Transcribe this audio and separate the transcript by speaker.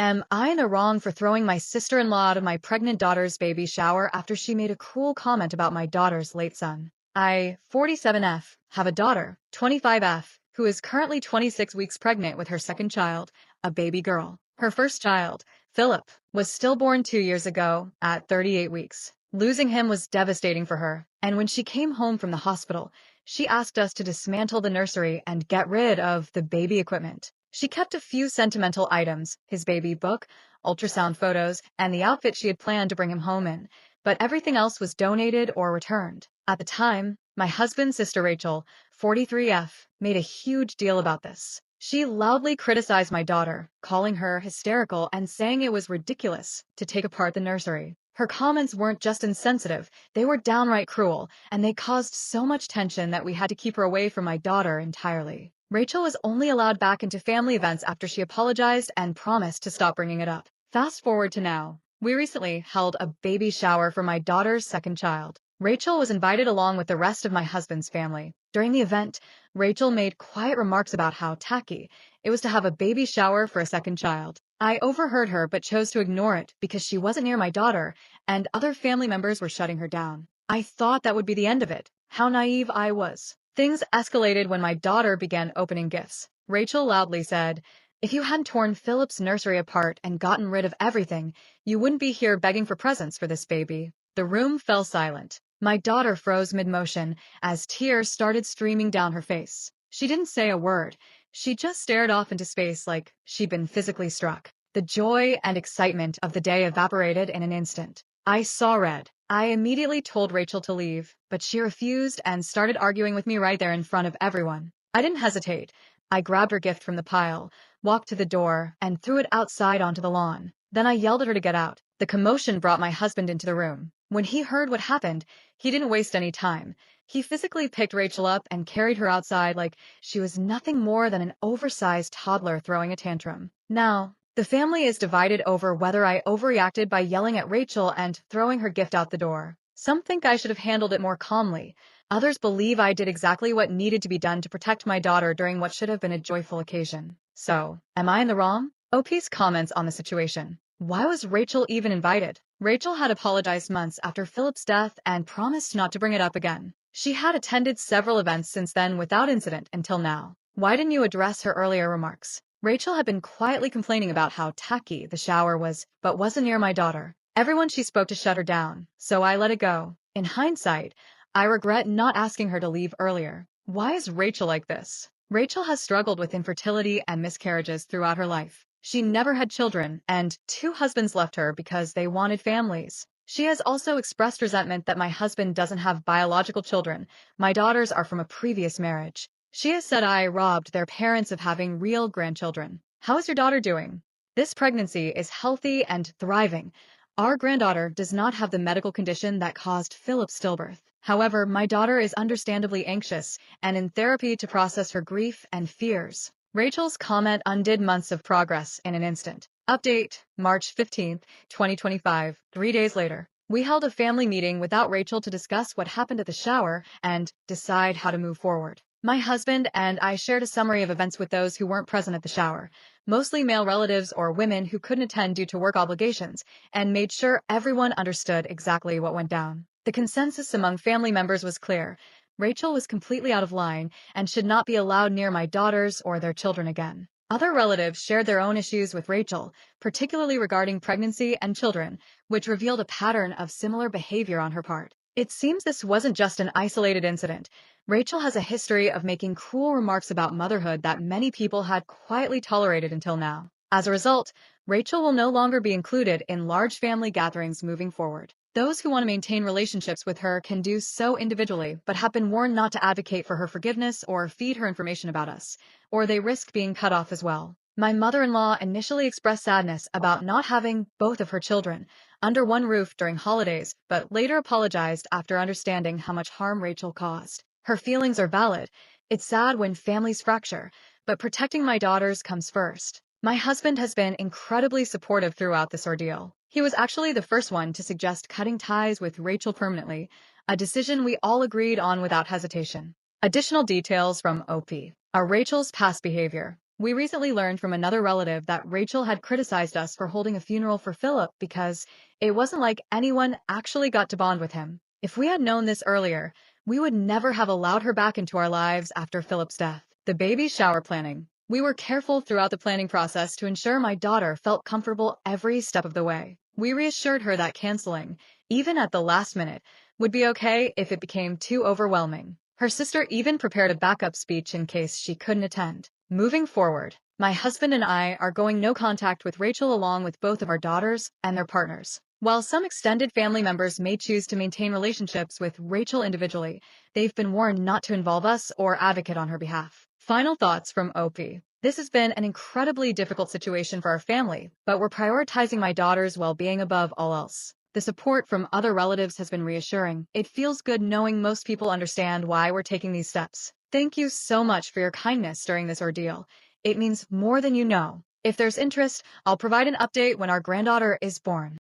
Speaker 1: Am I in the wrong for throwing my sister-in-law out of my pregnant daughter's baby shower after she made a cruel comment about my daughter's late son? I, 47F, have a daughter, 25F, who is currently 26 weeks pregnant with her second child, a baby girl. Her first child, Philip, was stillborn 2 years ago at 38 weeks. Losing him was devastating for her, and when she came home from the hospital, she asked us to dismantle the nursery and get rid of the baby equipment. She kept a few sentimental items, his baby book, ultrasound photos, and the outfit she had planned to bring him home in, but everything else was donated or returned. At the time, my husband's sister Rachel, 43F, made a huge deal about this. She loudly criticized my daughter, calling her hysterical and saying it was ridiculous to take apart the nursery. Her comments weren't just insensitive, they were downright cruel, and they caused so much tension that we had to keep her away from my daughter entirely. Rachel was only allowed back into family events after she apologized and promised to stop bringing it up. Fast forward to now. We recently held a baby shower for my daughter's second child. Rachel was invited along with the rest of my husband's family. During the event, Rachel made quiet remarks about how tacky it was to have a baby shower for a second child. I overheard her but chose to ignore it because she wasn't near my daughter and other family members were shutting her down. I thought that would be the end of it. How naive I was. Things escalated when my daughter began opening gifts. Rachel loudly said, "If you hadn't torn Philip's nursery apart and gotten rid of everything, you wouldn't be here begging for presents for this baby." The room fell silent. My daughter froze mid-motion as tears started streaming down her face. She didn't say a word. She just stared off into space like she'd been physically struck. The joy and excitement of the day evaporated in an instant. I saw red. I immediately told Rachel to leave, but she refused and started arguing with me right there in front of everyone. I didn't hesitate. I grabbed her gift from the pile, walked to the door, and threw it outside onto the lawn. Then I yelled at her to get out. The commotion brought my husband into the room. When he heard what happened, he didn't waste any time. He physically picked Rachel up and carried her outside like she was nothing more than an oversized toddler throwing a tantrum. Now, the family is divided over whether I overreacted by yelling at Rachel and throwing her gift out the door. Some think I should have handled it more calmly. Others believe I did exactly what needed to be done to protect my daughter during what should have been a joyful occasion. So, am I in the wrong? OP's comments on the situation. Why was Rachel even invited? Rachel had apologized months after Philip's death and promised not to bring it up again. She had attended several events since then without incident until now. Why didn't you address her earlier remarks? Rachel had been quietly complaining about how tacky the shower was, but wasn't near my daughter. Everyone she spoke to shut her down, so I let it go. In hindsight, I regret not asking her to leave earlier. Why is Rachel like this? Rachel has struggled with infertility and miscarriages throughout her life. She never had children, and 2 husbands left her because they wanted families. She has also expressed resentment that my husband doesn't have biological children. My daughters are from a previous marriage. She has said I robbed their parents of having real grandchildren. How is your daughter doing? This pregnancy is healthy and thriving. Our granddaughter does not have the medical condition that caused Philip's stillbirth. However, my daughter is understandably anxious and in therapy to process her grief and fears. Rachel's comment undid months of progress in an instant. Update, March 15, 2025, 3 days later. We held a family meeting without Rachel to discuss what happened at the shower and decide how to move forward. My husband and I shared a summary of events with those who weren't present at the shower, mostly male relatives or women who couldn't attend due to work obligations, and made sure everyone understood exactly what went down. The consensus among family members was clear. Rachel was completely out of line and should not be allowed near my daughters or their children again. Other relatives shared their own issues with Rachel, particularly regarding pregnancy and children, which revealed a pattern of similar behavior on her part. It seems this wasn't just an isolated incident. Rachel has a history of making cruel remarks about motherhood that many people had quietly tolerated until now. As a result, Rachel will no longer be included in large family gatherings moving forward. Those who want to maintain relationships with her can do so individually, but have been warned not to advocate for her forgiveness or feed her information about us, or they risk being cut off as well. My mother-in-law initially expressed sadness about not having both of her children under one roof during holidays, but later apologized after understanding how much harm Rachel caused. Her feelings are valid. It's sad when families fracture, but protecting my daughters comes first. My husband has been incredibly supportive throughout this ordeal. He was actually the first one to suggest cutting ties with Rachel permanently, a decision we all agreed on without hesitation. Additional details from OP. Rachel's past behavior. We recently learned from another relative that Rachel had criticized us for holding a funeral for Philip because it wasn't like anyone actually got to bond with him. If we had known this earlier, we would never have allowed her back into our lives after Philip's death. The baby shower planning. We were careful throughout the planning process to ensure my daughter felt comfortable every step of the way. We reassured her that canceling, even at the last minute, would be okay if it became too overwhelming. Her sister even prepared a backup speech in case she couldn't attend. Moving forward, my husband and I are going no contact with Rachel along with both of our daughters and their partners. While some extended family members may choose to maintain relationships with Rachel individually, they've been warned not to involve us or advocate on her behalf. Final thoughts from OP. This has been an incredibly difficult situation for our family, but we're prioritizing my daughter's well-being above all else. The support from other relatives has been reassuring. It feels good knowing most people understand why we're taking these steps. Thank you so much for your kindness during this ordeal. It means more than you know. If there's interest, I'll provide an update when our granddaughter is born.